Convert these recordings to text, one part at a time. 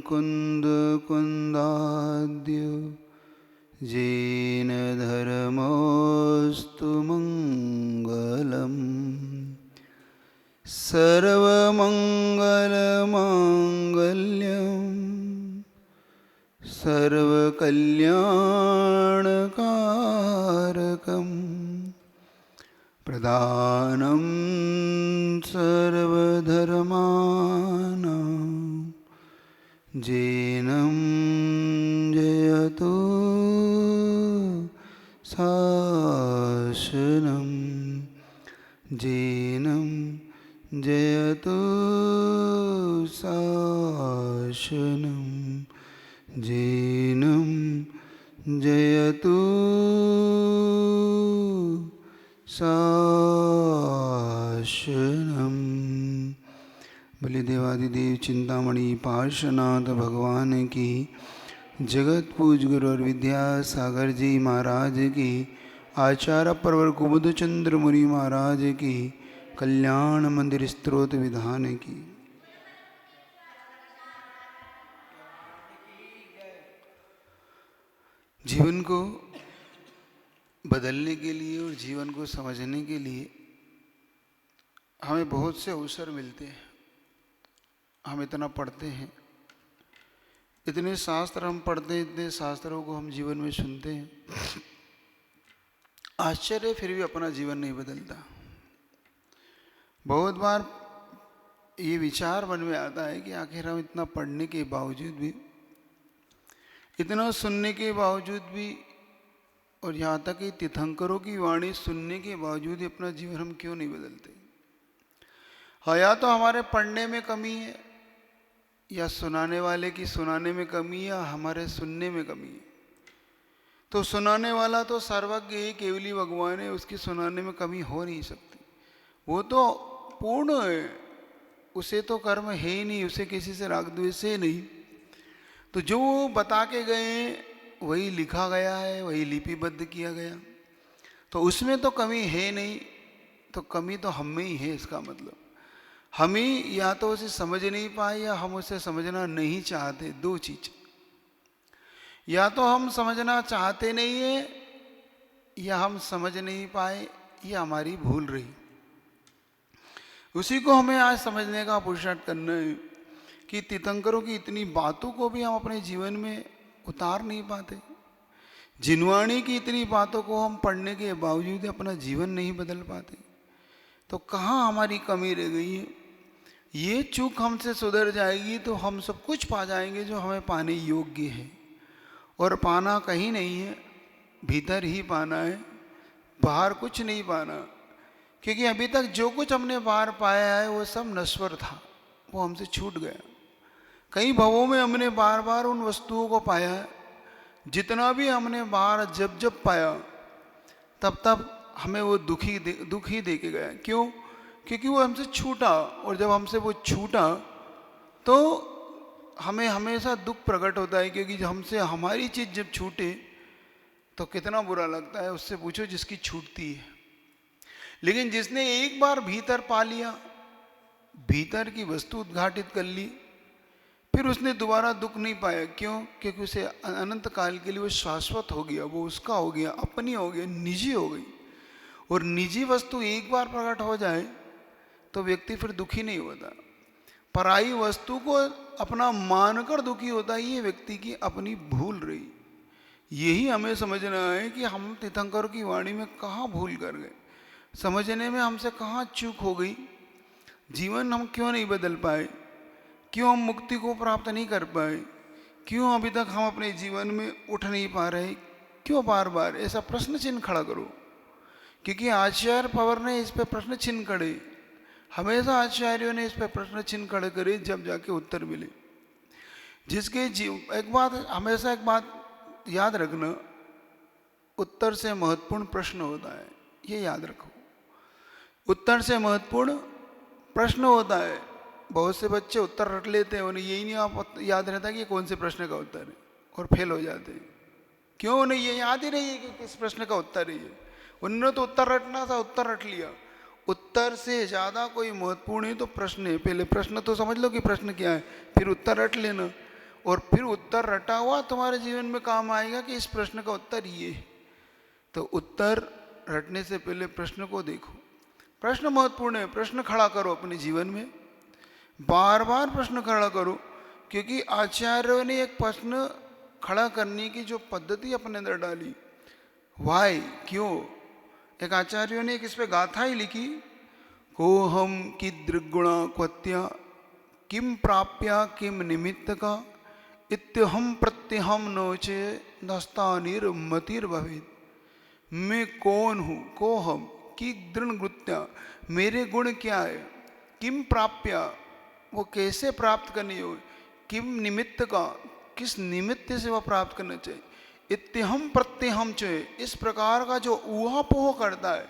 कुन्दकुन्दाद्य येन धर्मोऽस्तु मङ्गलम्। सर्वमङ्गलमाङ्गल्यं सर्वकल्याणकारकं प्रदानं सर्वधर्माणां जैनं जयतु शासनं जैनं जयतु शासनं जैनं जयतु शासनं। बलि देवादिदेव चिंतामणि पार्श्वनाथ भगवान की, जगत पूज गुरु और विद्यासागर जी महाराज की, आचार्य परवर कुमुद चंद्र मुनि महाराज की, कल्याण मंदिर स्तोत्र विधान की। जीवन को बदलने के लिए और जीवन को समझने के लिए हमें बहुत से अवसर मिलते हैं। हम इतना पढ़ते हैं, इतने शास्त्र हम पढ़ते हैं, इतने शास्त्रों को हम जीवन में सुनते हैं, आश्चर्य फिर भी अपना जीवन नहीं बदलता। बहुत बार ये विचार मन में आता है कि आखिर हम इतना पढ़ने के बावजूद भी, इतना सुनने के बावजूद भी, और यहाँ तक कि तीर्थंकरों की वाणी सुनने के बावजूद अपना जीवन हम क्यों नहीं बदलते। हाँ, या तो हमारे पढ़ने में कमी है, या सुनाने वाले की सुनाने में कमी है, या हमारे सुनने में कमी है। तो सुनाने वाला तो सर्वज्ञ है, केवली भगवान है, उसकी सुनाने में कमी हो नहीं सकती। वो तो पूर्ण है, उसे तो कर्म है ही नहीं, उसे किसी से राग द्वेष है नहीं। तो जो बता के गए वही लिखा गया है, वही लिपिबद्ध किया गया, तो उसमें तो कमी है नहीं। तो कमी तो हम में ही है। इसका मतलब हम ही या तो उसे समझ नहीं पाए, या हम उसे समझना नहीं चाहते। दो चीज, या तो हम समझना चाहते नहीं है, या हम समझ नहीं पाए, या हमारी भूल रही। उसी को हमें आज समझने का पुरुषार्थ करना है कि तीर्थंकरों की इतनी बातों को भी हम अपने जीवन में उतार नहीं पाते। जिनवाणी की इतनी बातों को हम पढ़ने के बावजूद अपना जीवन नहीं बदल पाते। तो कहाँ हमारी कमी रह गई है। ये चूक हमसे सुधर जाएगी तो हम सब कुछ पा जाएंगे जो हमें पाने योग्य है। और पाना कहीं नहीं है, भीतर ही पाना है, बाहर कुछ नहीं पाना। क्योंकि अभी तक जो कुछ हमने बाहर पाया है वो सब नश्वर था, वो हमसे छूट गया। कई भवों में हमने बार बार उन वस्तुओं को पाया है। जितना भी हमने बाहर जब जब पाया, तब तब हमें वो दुख ही दे के गया। क्यों? क्योंकि वो हमसे छूटा, और जब हमसे वो छूटा तो हमें हमेशा दुख प्रकट होता है। क्योंकि जब हमसे हमारी चीज़ जब छूटे तो कितना बुरा लगता है। उससे पूछो जिसकी छूटती है। लेकिन जिसने एक बार भीतर पा लिया, भीतर की वस्तु उद्घाटित कर ली, फिर उसने दोबारा दुख नहीं पाया। क्यों? क्योंकि उसे अनंत काल के लिए वो शाश्वत हो गया, वो उसका हो गया, अपनी हो गया, निजी हो गई। और निजी वस्तु एक बार प्रकट हो जाए तो व्यक्ति फिर दुखी नहीं होता। पराई वस्तु को अपना मानकर दुखी होता है। ये व्यक्ति की अपनी भूल रही। यही हमें समझना है कि हम तीर्थंकर की वाणी में कहाँ भूल कर गए, समझने में हमसे कहाँ चूक हो गई। जीवन हम क्यों नहीं बदल पाए, क्यों हम मुक्ति को प्राप्त नहीं कर पाए, क्यों अभी तक हम अपने जीवन में उठ नहीं पा रहे, क्यों बार बार ऐसा प्रश्न चिन्ह खड़ा करो। क्योंकि आचार्य पवर ने इस पर प्रश्न चिन्ह खड़े, हमेशा आचार्यों ने इस पर प्रश्न चिन्ह खड़े करे, जब जाके उत्तर मिले। जिसके एक बात याद रखना, उत्तर से महत्वपूर्ण प्रश्न होता है। ये याद रखो, उत्तर से महत्वपूर्ण प्रश्न होता है। बहुत से बच्चे उत्तर रट लेते हैं, उन्हें यही नहीं याद रहता कि कौन से प्रश्न का उत्तर है, और फेल हो जाते हैं। क्यों? उन्हें ये याद ही नहीं है कि किस प्रश्न का उत्तर है ये। उन्होंने तो उत्तर रटना था, उत्तर रट लिया। उत्तर से ज़्यादा कोई महत्वपूर्ण है तो प्रश्न है। पहले प्रश्न तो समझ लो कि प्रश्न क्या है, फिर उत्तर रट लेना, और फिर उत्तर रटा हुआ तुम्हारे जीवन में काम आएगा कि इस प्रश्न का उत्तर ये है। तो उत्तर रटने से पहले प्रश्न को देखो। प्रश्न महत्वपूर्ण है, प्रश्न खड़ा करो अपने जीवन में, बार बार प्रश्न खड़ा करो, क्योंकि आचार्यों ने एक प्रश्न खड़ा करने की जो पद्धति अपने अंदर डाली, वाई, क्यों, एक आचार्यों ने एक इस पे गाथा ही लिखी, को हम की दृगुणा क्वत्या किम प्राप्या किम निमित्त का इत्यहम प्रत्यहम नोचे दस्तानिर मतिर भवेद। मैं कौन हूँ, को हम की दृढ़, मेरे गुण क्या है, किम प्राप्या, वो कैसे प्राप्त करनी हो, किम निमित्त का, किस निमित्त से वह प्राप्त करना चाहिए, इत्यहम प्रत्यहम चाहिए, इस प्रकार का जो ऊहापोह करता है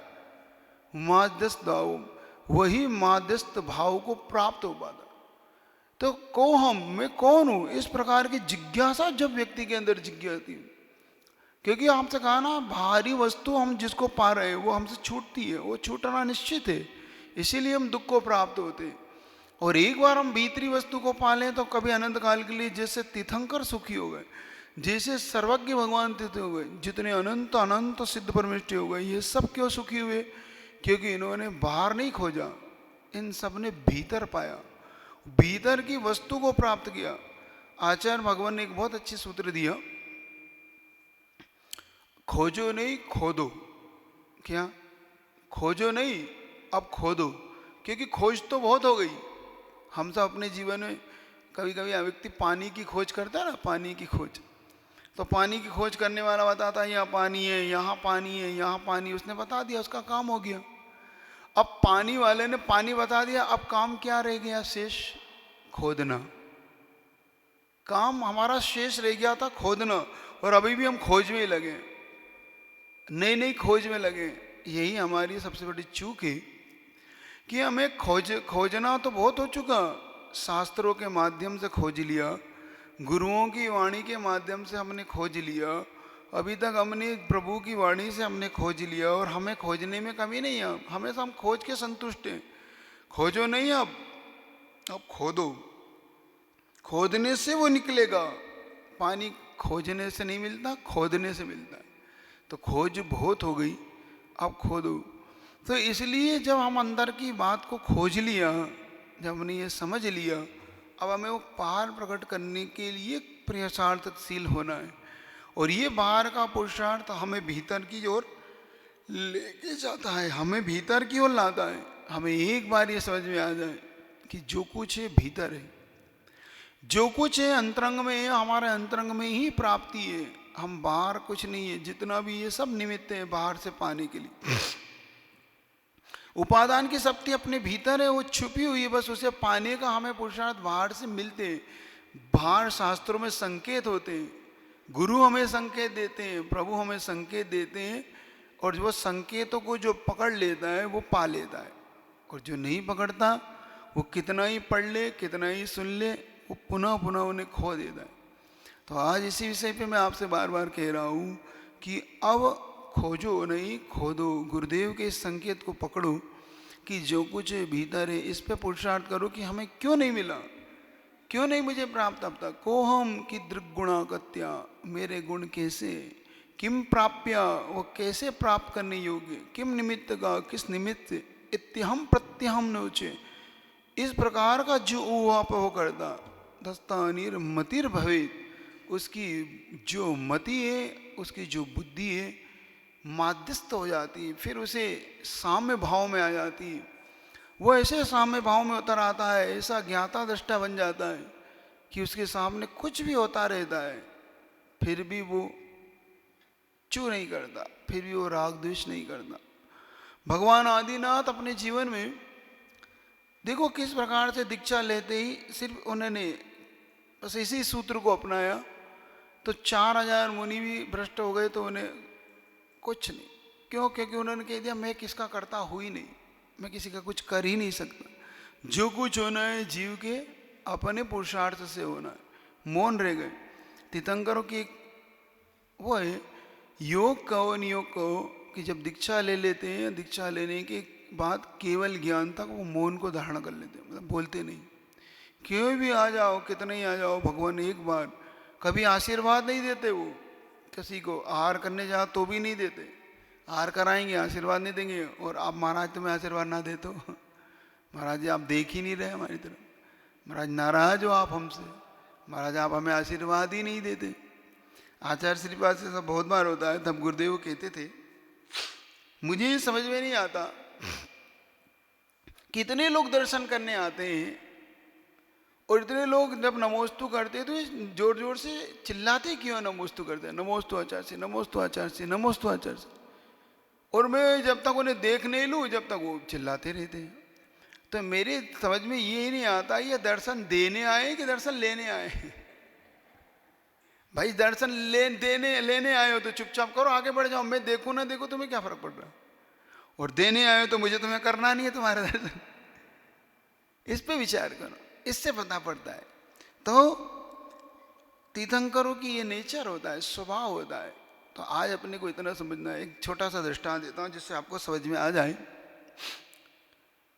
माध्यस्थ दाव, वही माध्यस्थ भाव को प्राप्त हो पाता। तो को हम, मैं कौन हूँ, इस प्रकार की जिज्ञासा जब व्यक्ति के अंदर जिज्ञासी, क्योंकि आपसे कहा ना, भारी वस्तु हम जिसको पा रहे हैं वो हमसे छूटती है, वो छूटना निश्चित है, इसीलिए हम दुख को प्राप्त होते हैं। और एक बार हम भीतरी वस्तु को पा लें तो कभी अनंत काल के लिए जैसे तीर्थंकर सुखी हो गए, जैसे सर्वज्ञ भगवान तीर्थ हो गए, जितने अनंत अनंत सिद्ध परमेष्टि हो गए, ये सब क्यों सुखी हुए, क्योंकि इन्होंने बाहर नहीं खोजा, इन सब ने भीतर पाया, भीतर की वस्तु को प्राप्त किया। आचार्य भगवान ने एक बहुत अच्छी सूत्र दिया, खोजो नहीं खोदो। क्या, खोजो नहीं, अब खोदो, क्योंकि खोज तो बहुत हो गई। हम सब अपने जीवन में कभी कभी व्यक्ति पानी की खोज करता है ना, पानी की खोज, तो पानी की खोज करने वाला बताता है यहाँ पानी है, यहाँ पानी है, यहाँ पानी, उसने बता दिया, उसका काम हो गया। अब पानी वाले ने पानी बता दिया, अब काम क्या रह गया शेष, खोदना। काम हमारा शेष रह गया था खोदना, और अभी भी हम खोज में ही लगे, नई नई खोज में लगे। यही हमारी सबसे बड़ी चूक है कि हमें खोजना तो बहुत हो चुका, शास्त्रों के माध्यम से खोज लिया, गुरुओं की वाणी के माध्यम से हमने खोज लिया, अभी तक हमने प्रभु की वाणी से हमने खोज लिया, और हमें खोजने में कमी नहीं है, हमेशा हम खोज के संतुष्ट हैं। खोजो नहीं, अब खोदो, खोदने से वो निकलेगा। पानी खोजने से नहीं मिलता, खोदने से मिलता है। तो खोज बहुत हो गई, अब खोदो। तो इसलिए जब हम अंदर की बात को खोज लिया, जब हमने ये समझ लिया, अब हमें वो बाहर प्रकट करने के लिए प्रयासार्थशील होना है, और ये बाहर का पुरुषार्थ हमें भीतर की ओर लेके जाता है, हमें भीतर की ओर लाता है। हमें एक बार ये समझ में आ जाए कि जो कुछ है भीतर है, जो कुछ है अंतरंग में है, हमारे अंतरंग में ही प्राप्ति है, हम बाहर कुछ नहीं है। जितना भी ये सब निमित्त है बाहर से पाने के लिए, उपादान की शक्ति अपने भीतर है, वो छुपी हुई है, बस उसे पाने का हमें पुरुषार्थ बाहर से मिलते हैं। बाहर शास्त्रों में संकेत होते हैं, गुरु हमें संकेत देते हैं, प्रभु हमें संकेत देते हैं, और वो संकेतों को जो पकड़ लेता है वो पा लेता है, और जो नहीं पकड़ता वो कितना ही पढ़ ले, कितना ही सुन ले, वो पुनः पुनः उन्हें खो देता है। तो आज इसी विषय पे मैं आपसे बार बार कह रहा हूँ कि अब खोजो नहीं, खोदो। गुरुदेव के इस संकेत को पकड़ो कि जो कुछ भीतर है इस पे पुरुषार्थ करो कि हमें क्यों नहीं मिला, क्यों नहीं मुझे प्राप्त अब तक। को हम की दृगुणा कत्या, मेरे गुण कैसे, किम प्राप्या, वो कैसे प्राप्त करने योग्य, किम निमित्त का, किस निमित्त, इत्यहम प्रत्यहम नोचे, इस प्रकार का जो ऊहापोह करता, दस्तानिर मतिर भवेत, उसकी जो मति है, उसकी जो बुद्धि है माध्यस्थ हो जाती है, फिर उसे साम्य भाव में आ जाती है। वो ऐसे साम्य भाव में उतर आता है, ऐसा ज्ञाता दृष्टा बन जाता है कि उसके सामने कुछ भी होता रहता है, फिर भी वो चू नहीं करता, फिर भी वो राग द्वेष नहीं करता। भगवान आदिनाथ अपने जीवन में देखो किस प्रकार से दीक्षा लेते ही सिर्फ उन्होंने बस इसी सूत्र को अपनाया तो 4000 मुनि भी भ्रष्ट हो गए, तो उन्हें कुछ नहीं। क्यों? क्योंकि उन्होंने कह दिया मैं किसका करता हूँ ही नहीं, मैं किसी का कुछ कर ही नहीं सकता, जो कुछ होना है जीव के अपने पुरुषार्थ से होना है। मौन रह गए। तीर्थंकरों की एक वो है, योग कहो नियोग कहो, कि जब दीक्षा ले लेते हैं, दीक्षा लेने के बात केवल ज्ञान तक, वो मौन को धारण कर लेते, मतलब बोलते नहीं। क्यों भी आ जाओ, कितने ही आ जाओ, भगवान एक बार कभी आशीर्वाद नहीं देते। वो किसी को आहार करने जाओ तो भी नहीं देते, आहार कराएंगे आशीर्वाद नहीं देंगे। और आप महाराज तुम्हें आशीर्वाद ना दे तो महाराज जी आप देख ही नहीं रहे हमारी तरफ, महाराज नाराज हो आप हमसे, महाराज आप हमें आशीर्वाद ही नहीं देते। आचार्य श्रीपाद से सब बहुत बार होता है। तब गुरुदेव कहते थे, मुझे समझ में नहीं आता कितने लोग दर्शन करने आते हैं और इतने लोग जब नमोस्तु करते हैं तो ये जोर जोर से चिल्लाते क्यों नमोस्तु करते हैं, नमोस्तु आचार्य से, नमोस्तु आचार्य से, नमोस्तु आचार्य से। और मैं जब तक उन्हें देख नहीं लूँ जब तक वो चिल्लाते रहते हैं। तो मेरी समझ में ये नहीं आता ये दर्शन देने आए कि दर्शन लेने आए। भाई दर्शन लेने आए हो तो चुपचाप करो, आगे बढ़ जाओ, मैं देखूं ना देखूं तुम्हें क्या फर्क पड़ रहा है। और देने आए हो तो मुझे तुम्हें करना नहीं है तुम्हारा दर्शन। इस पे विचार करो, इससे पता पड़ता है। तो तीर्थंकरों की ये नेचर होता है, स्वभाव होता है। तो आज अपने को इतना समझना है। एक छोटा सा दृष्टांत देता हूँ जिससे आपको समझ में आ जाए।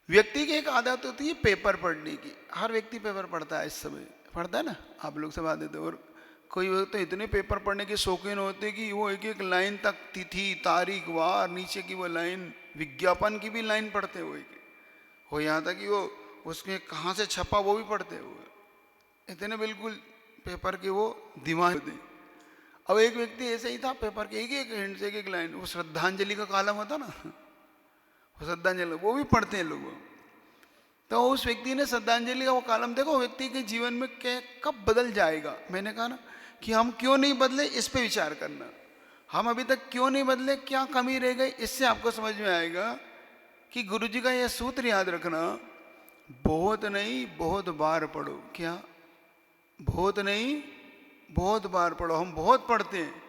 व्यक्ति की एक आदत होती है पेपर पढ़ने की। हर व्यक्ति पेपर पढ़ता है, इस समय पढ़ता है ना, आप लोग सब आते थे। और कोई तो इतने पेपर पढ़ने के शौकीन होते कि वो एक एक लाइन तक तिथि तारीख वार नीचे की वो लाइन, विज्ञापन की भी लाइन पढ़ते हो यहाँ तक कि वो उसके कहाँ से छपा वो भी पढ़ते हुए, इतने बिल्कुल पेपर के वो दिमाग होते। अब एक व्यक्ति ऐसे ही था, पेपर के एक एक हिंट से एक एक लाइन, वो श्रद्धांजलि का कॉलम होता ना, वो श्रद्धांजलि वो भी पढ़ते हैं लोग। तो उस व्यक्ति ने श्रद्धांजलि का वो कॉलम देखो, व्यक्ति के जीवन में कब बदल जाएगा। मैंने कहा ना कि हम क्यों नहीं बदले, इस पे विचार करना। हम अभी तक क्यों नहीं बदले, क्या कमी रह गई, इससे आपको समझ में आएगा कि गुरु जी का यह सूत्र याद रखना, बहुत नहीं बहुत बार पढ़ो। क्या बहुत नहीं बहुत बार पढ़ो। हम बहुत पढ़ते हैं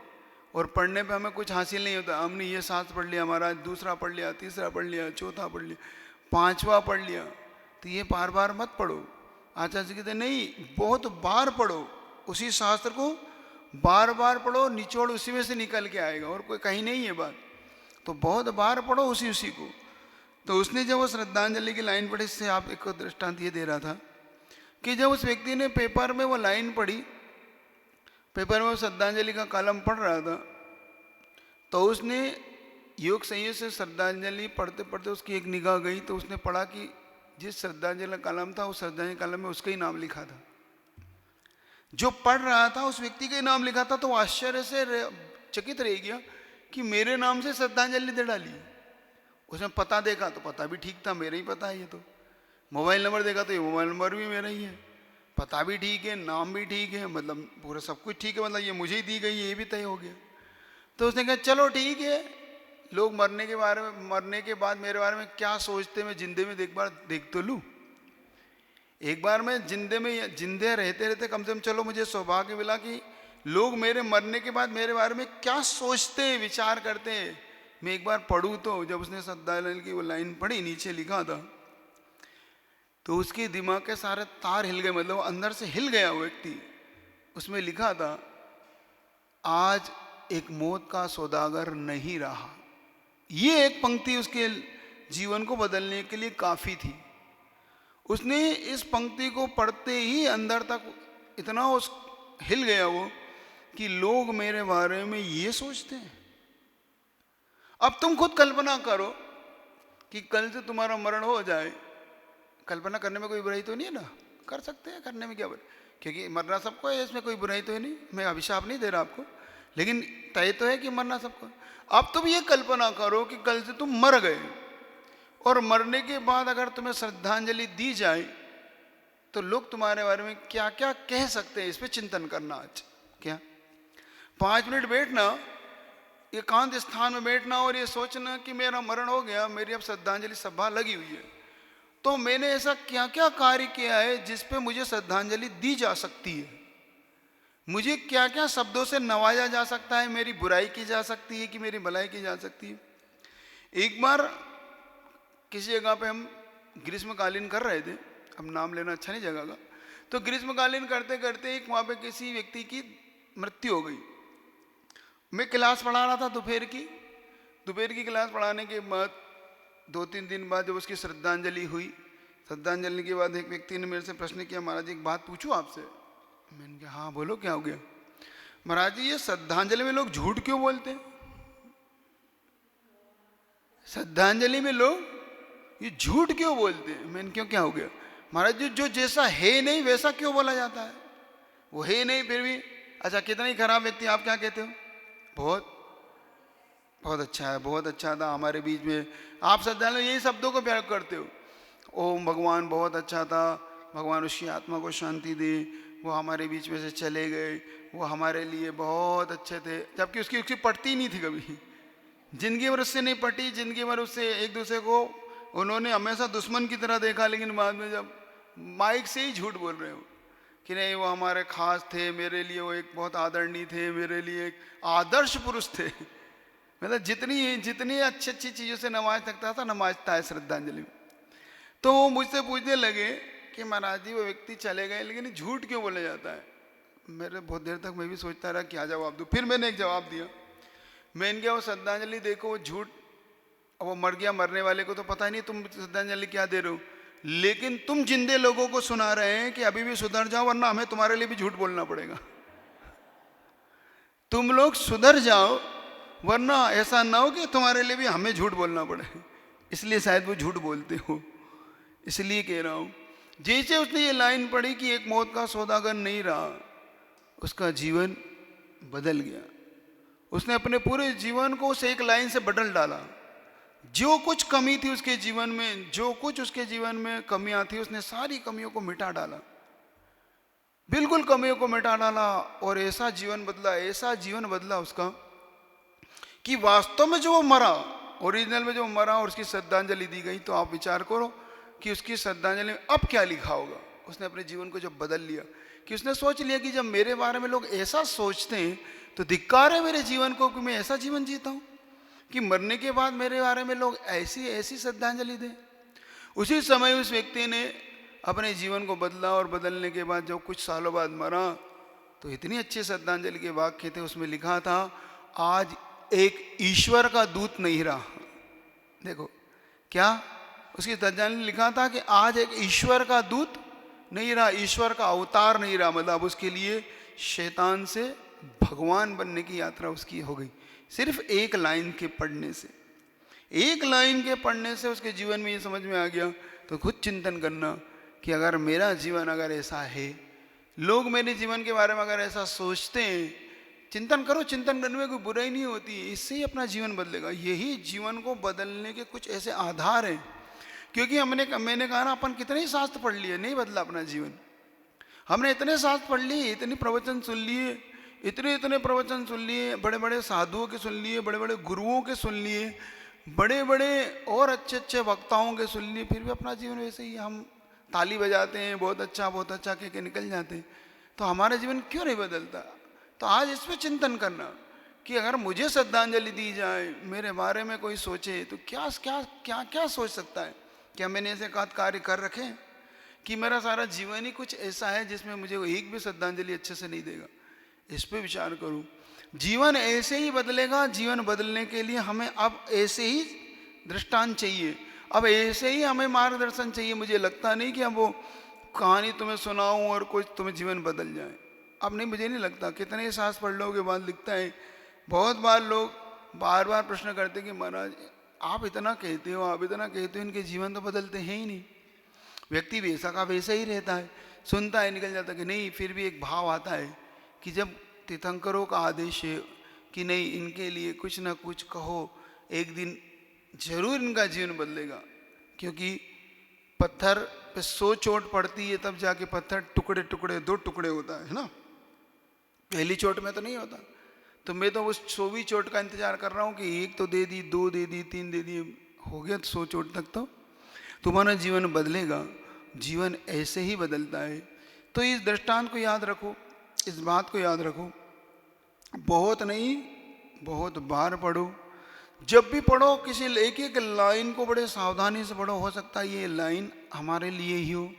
और पढ़ने पे हमें कुछ हासिल नहीं होता। हमने ये शास्त्र पढ़ लिया महाराज, दूसरा पढ़ लिया, तीसरा पढ़ लिया, चौथा पढ़ लिया, पांचवा पढ़ लिया, तो ये बार बार मत पढ़ो। आचार्य जी कहते नहीं, बहुत बार पढ़ो, उसी शास्त्र को बार बार पढ़ो, निचोड़ उसी में से निकल के आएगा और कोई कहीं नहीं है बात। तो बहुत बार पढ़ो उसी को। तो उसने जब वो श्रद्धांजलि की लाइन पढ़ी, इससे आप एक दृष्टांत ये दे रहा था कि जब उस व्यक्ति ने पेपर में वो लाइन पढ़ी, पेपर में वो श्रद्धांजलि का कॉलम पढ़ रहा था, तो उसने योग संयोग से श्रद्धांजलि पढ़ते पढ़ते उसकी एक निगाह गई, तो उसने पढ़ा कि जिस श्रद्धांजलि का कॉलम था उस श्रद्धांजलि कॉलम में उसका ही नाम लिखा था। जो पढ़ रहा था उस व्यक्ति का ही नाम लिखा था। तो आश्चर्य से चकित रह गया कि मेरे नाम से श्रद्धांजलि दे डाली। उसने पता देखा तो पता भी ठीक था, मेरा ही पता है ये तो। मोबाइल नंबर देखा तो ये मोबाइल नंबर भी मेरा ही है, पता भी ठीक है, नाम भी ठीक है, मतलब पूरा सब कुछ ठीक है, मतलब ये मुझे ही दी गई, ये भी तय हो गया। तो उसने कहा चलो ठीक है, लोग मरने के बाद मेरे बारे में क्या सोचते, मैं जिंदे में देख तो लूँ। एक बार मैं जिंदे रहते रहते कम से कम चलो मुझे सौभाग्य मिला कि लोग मेरे मरने के बाद मेरे बारे में क्या सोचते हैं, विचार करते हैं, मैं एक बार पढ़ूँ। तो जब उसने श्रद्धांजलि की वो लाइन पढ़ी, नीचे लिखा था, तो उसके दिमाग के सारे तार हिल गए, मतलब अंदर से हिल गया वो व्यक्ति। उसमें लिखा था, आज एक मौत का सौदागर नहीं रहा। ये एक पंक्ति उसके जीवन को बदलने के लिए काफ़ी थी। उसने इस पंक्ति को पढ़ते ही अंदर तक इतना हिल गया वो कि लोग मेरे बारे में ये सोचते हैं। अब तुम खुद कल्पना करो कि कल से तुम्हारा मरण हो जाए। कल्पना करने में कोई बुराई तो नहीं है ना, कर सकते हैं, करने में क्या बुराई, क्योंकि मरना सबको है, इसमें कोई बुराई तो है नहीं। मैं अभिशाप नहीं दे रहा आपको, लेकिन तय तो है कि मरना सबको। अब तुम ये कल्पना करो कि कल से तुम मर गए और मरने के बाद अगर तुम्हें श्रद्धांजलि दी जाए तो लोग तुम्हारे बारे में क्या क्या कह सकते हैं, इस पर चिंतन करना। आज क्या 5 मिनट बैठना, एकांत स्थान में बैठना और ये सोचना कि मेरा मरण हो गया, मेरी अब श्रद्धांजलि सभा लगी हुई है, तो मैंने ऐसा क्या क्या कार्य किया है जिस पे मुझे श्रद्धांजलि दी जा सकती है, मुझे क्या क्या शब्दों से नवाजा जा सकता है, मेरी बुराई की जा सकती है कि मेरी भलाई की जा सकती है। एक बार किसी जगह पे हम ग्रीष्मकालीन कर रहे थे, अब नाम लेना अच्छा नहीं जगह का, तो ग्रीष्मकालीन करते करते एक वहाँ पे किसी व्यक्ति की मृत्यु हो गई। मैं क्लास पढ़ा रहा था दोपहर की क्लास पढ़ाने के बाद 2-3 दिन बाद जब उसकी श्रद्धांजलि हुई, श्रद्धांजलि के बाद एक व्यक्ति ने मेरे से प्रश्न किया, महाराज एक बात पूछूं आपसे? मैंने कहा हाँ बोलो, क्या हो गया? महाराज जी ये श्रद्धांजलि में लोग झूठ क्यों बोलते हैं? श्रद्धांजलि में लोग ये झूठ क्यों बोलते हैं? मैंने क्यों, क्या हो गया? महाराज जी जो जैसा है नहीं वैसा क्यों बोला जाता है? वो है नहीं फिर भी। अच्छा कितना ही खराब व्यक्ति, आप क्या कहते हो? बहुत बहुत अच्छा है, बहुत अच्छा था हमारे बीच में। आप श्रद्धांजलि यही शब्दों को प्रयोग करते हो। ओम भगवान बहुत अच्छा था, भगवान उसकी आत्मा को शांति दे, वो हमारे बीच में से चले गए, वो हमारे लिए बहुत अच्छे थे, जबकि उसकी पटती नहीं थी कभी, जिंदगी भर उससे नहीं पटी, जिंदगी भर उससे एक दूसरे को उन्होंने हमेशा दुश्मन की तरह देखा। लेकिन बाद में जब माइक से ही झूठ बोल रहे हो कि नहीं वो हमारे खास थे, मेरे लिए वो एक बहुत आदरणीय थे, मेरे लिए एक आदर्श पुरुष थे। मतलब जितनी अच्छी अच्छी चीज़ों से नवाज सकता था नवाजता है श्रद्धांजलि में। तो वो मुझसे पूछने लगे कि महाराज जी वो व्यक्ति चले गए लेकिन झूठ क्यों बोला जाता है? मेरे बहुत देर तक मैं भी सोचता रहा क्या जवाब दूँ। फिर मैंने एक जवाब दिया, मैंने कहा वो श्रद्धांजलि देखो वो झूठ, अब वो मर गया, मरने वाले को तो पता ही नहीं तुम श्रद्धांजलि क्या दे रहे हो, लेकिन तुम जिंदे लोगों को सुना रहे हैं कि अभी भी सुधर जाओ वरना हमें तुम्हारे लिए भी झूठ बोलना पड़ेगा। तुम लोग सुधर जाओ वरना ऐसा ना हो कि तुम्हारे लिए भी हमें झूठ बोलना पड़े। इसलिए शायद वो झूठ बोलते हो, इसलिए कह रहा हूं। जैसे उसने ये लाइन पढ़ी कि एक मौत का सौदागर नहीं रहा, उसका जीवन बदल गया। उसने अपने पूरे जीवन को उस एक लाइन से बदल डाला। जो कुछ कमी थी उसके जीवन में, जो कुछ उसके जीवन में कमियां थी, उसने सारी कमियों को मिटा डाला, बिल्कुल कमियों को मिटा डाला। और ऐसा जीवन बदला, ऐसा जीवन बदला उसका कि वास्तव में जो वो मरा, ओरिजिनल में जो मरा और उसकी श्रद्धांजलि दी गई, तो आप विचार करो कि उसकी श्रद्धांजलि में अब क्या लिखा होगा। उसने अपने जीवन को जब बदल लिया कि उसने सोच लिया कि जब मेरे बारे में लोग ऐसा सोचते हैं तो धिक्कार है मेरे जीवन को कि मैं ऐसा जीवन जीता हूँ कि मरने के बाद मेरे बारे में लोग ऐसी ऐसी श्रद्धांजलि दें। उसी समय उस व्यक्ति ने अपने जीवन को बदला और बदलने के बाद जब कुछ सालों बाद मरा तो इतनी अच्छी श्रद्धांजलि के वाक्य थे। उसमें लिखा था आज एक ईश्वर का दूत नहीं रहा। देखो क्या उसकी श्रद्धांजलि लिखा था कि आज एक ईश्वर का दूत नहीं रहा, ईश्वर का अवतार नहीं रहा। मतलब उसके लिए शैतान से भगवान बनने की यात्रा उसकी हो गई सिर्फ एक लाइन के पढ़ने से। एक लाइन के पढ़ने से उसके जीवन में ये समझ में आ गया। तो खुद चिंतन करना कि अगर मेरा जीवन अगर ऐसा है, लोग मेरे जीवन के बारे में अगर ऐसा सोचते हैं, चिंतन करो, चिंतन करने में कोई बुराई नहीं होती, इससे ही अपना जीवन बदलेगा। यही जीवन को बदलने के कुछ ऐसे आधार हैं। क्योंकि मैंने कहा ना, अपन कितने ही शास्त्र पढ़ लिए, नहीं बदला अपना जीवन। हमने इतने शास्त्र पढ़ लिए, इतने प्रवचन सुन लिए, इतने प्रवचन सुन लिए, बड़े बड़े साधुओं के सुन लिए, बड़े बड़े गुरुओं के सुन लिए, बड़े बड़े और अच्छे अच्छे वक्ताओं के सुन लिए, फिर भी अपना जीवन वैसे ही हम ताली बजाते हैं, बहुत अच्छा कह के निकल जाते हैं। तो हमारा जीवन क्यों नहीं बदलता? तो आज इस पर चिंतन करना कि अगर मुझे श्रद्धांजलि दी जाए, मेरे बारे में कोई सोचे, तो क्या क्या क्या क्या सोच सकता है? क्या मैंने ऐसे कार्य कर रखे हैं कि मेरा सारा जीवन ही कुछ ऐसा है जिसमें मुझे एक भी श्रद्धांजलि अच्छे से नहीं देगा? इस पे विचार करूं। जीवन ऐसे ही बदलेगा। जीवन बदलने के लिए हमें अब ऐसे ही दृष्टांत चाहिए, अब ऐसे ही हमें मार्गदर्शन चाहिए। मुझे लगता नहीं कि अब वो कहानी तुम्हें सुनाऊं और कुछ तुम्हें जीवन बदल जाए। अब नहीं, मुझे नहीं लगता। कितने सांस पढ़ लो के बाद लिखता है। बहुत बार लोग बार बार प्रश्न करते कि महाराज आप इतना कहते हो, आप इतना कहते हो, इनके जीवन तो बदलते हैं ही नहीं। व्यक्ति वैसा का वैसा ही रहता है, सुनता है निकल जाता कि नहीं। फिर भी एक भाव आता है कि जब तीर्थंकरों का आदेश है कि नहीं इनके लिए कुछ ना कुछ कहो, एक दिन जरूर इनका जीवन बदलेगा। क्योंकि पत्थर पे 100 चोट पड़ती है तब जाके पत्थर टुकड़े टुकड़े 2 टुकड़े होता है ना, पहली चोट में तो नहीं होता। तो मैं तो उस 100वीं चोट का इंतजार कर रहा हूँ कि 1 तो दे दी, 2 दे दी, 3 दे दी, हो गया 100 चोट तक तो तुम्हारा जीवन बदलेगा। जीवन ऐसे ही बदलता है। तो इस दृष्टांत को याद रखो, इस बात को याद रखो। बहुत नहीं, बहुत बार पढ़ो। जब भी पढ़ो किसी एक एक लाइन को बड़े सावधानी से पढ़ो। हो सकता है ये लाइन हमारे लिए ही हो,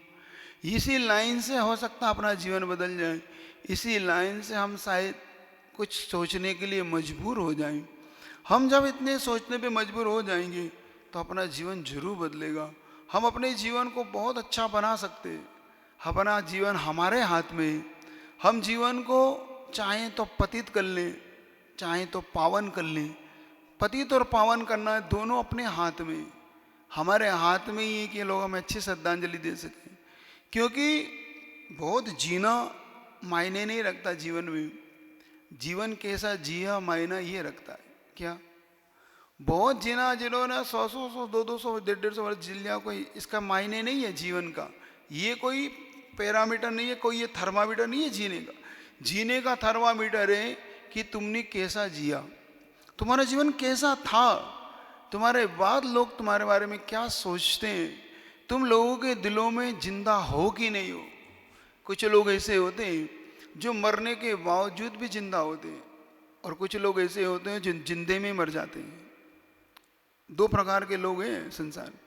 इसी लाइन से हो सकता है अपना जीवन बदल जाए, इसी लाइन से हम शायद कुछ सोचने के लिए मजबूर हो जाएं। हम जब इतने सोचने पे मजबूर हो जाएंगे तो अपना जीवन जरूर बदलेगा। हम अपने जीवन को बहुत अच्छा बना सकते हैं। अपना जीवन हमारे हाथ में है। हम जीवन को चाहें तो पतित कर लें, चाहें तो पावन कर लें। पतित और पावन करना दोनों अपने हाथ में, हमारे हाथ में ही है कि लोग हमें अच्छी श्रद्धांजलि दे सकें। क्योंकि बहुत जीना मायने नहीं रखता जीवन में, जीवन कैसा जिया मायना ये रखता है। क्या बहुत जीना, जिन्होंने 100 200 150 वर्ष जी लिया, कोई इसका मायने नहीं है जीवन का। ये कोई पैरामीटर नहीं है, कोई ये थर्मामीटर नहीं है जीने का। जीने का थर्मामीटर है कि तुमने कैसा जिया, तुम्हारा जीवन कैसा था, तुम्हारे बाद लोग तुम्हारे बारे में क्या सोचते हैं, तुम लोगों के दिलों में जिंदा हो कि नहीं हो। कुछ लोग ऐसे होते हैं जो मरने के बावजूद भी जिंदा होते हैं, और कुछ लोग ऐसे होते हैं जो जिंदे में मर जाते हैं। दो प्रकार के लोग हैं संसार में।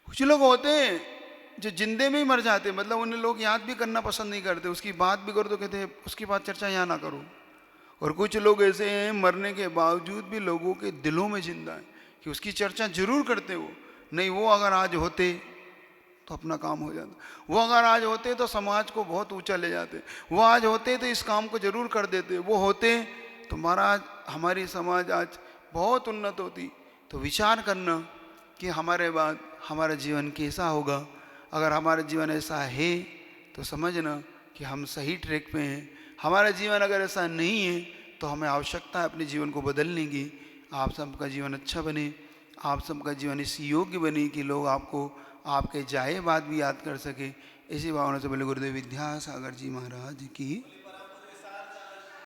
कुछ लोग होते हैं जो जिंदे में ही मर जाते हैं, मतलब उन्हें लोग याद भी करना पसंद नहीं करते, उसकी बात भी करो तो कहते हैं उसकी बात चर्चा यहाँ ना करो। और कुछ लोग ऐसे हैं मरने के बावजूद भी लोगों के दिलों में जिंदा है कि उसकी चर्चा जरूर करते हो। नहीं, वो अगर आज होते तो अपना काम हो जाता, वो अगर आज होते तो समाज को बहुत ऊंचा ले जाते, वो आज होते तो इस काम को जरूर कर देते, वो होते तो महाराज हमारी समाज आज बहुत उन्नत होती। तो विचार करना कि हमारे बाद हमारा जीवन कैसा होगा। अगर हमारा जीवन ऐसा है तो समझना कि हम सही ट्रैक पे हैं। हमारा जीवन अगर ऐसा नहीं है तो हमें आवश्यकता है अपने जीवन को बदलने की। आप सबका जीवन अच्छा बने, आप सबका जीवन इस योग्य बने कि लोग आपको आपके जाए बाद भी याद कर सके। इसी भावना से बोले गुरुदेव विद्यासागर जी महाराज की।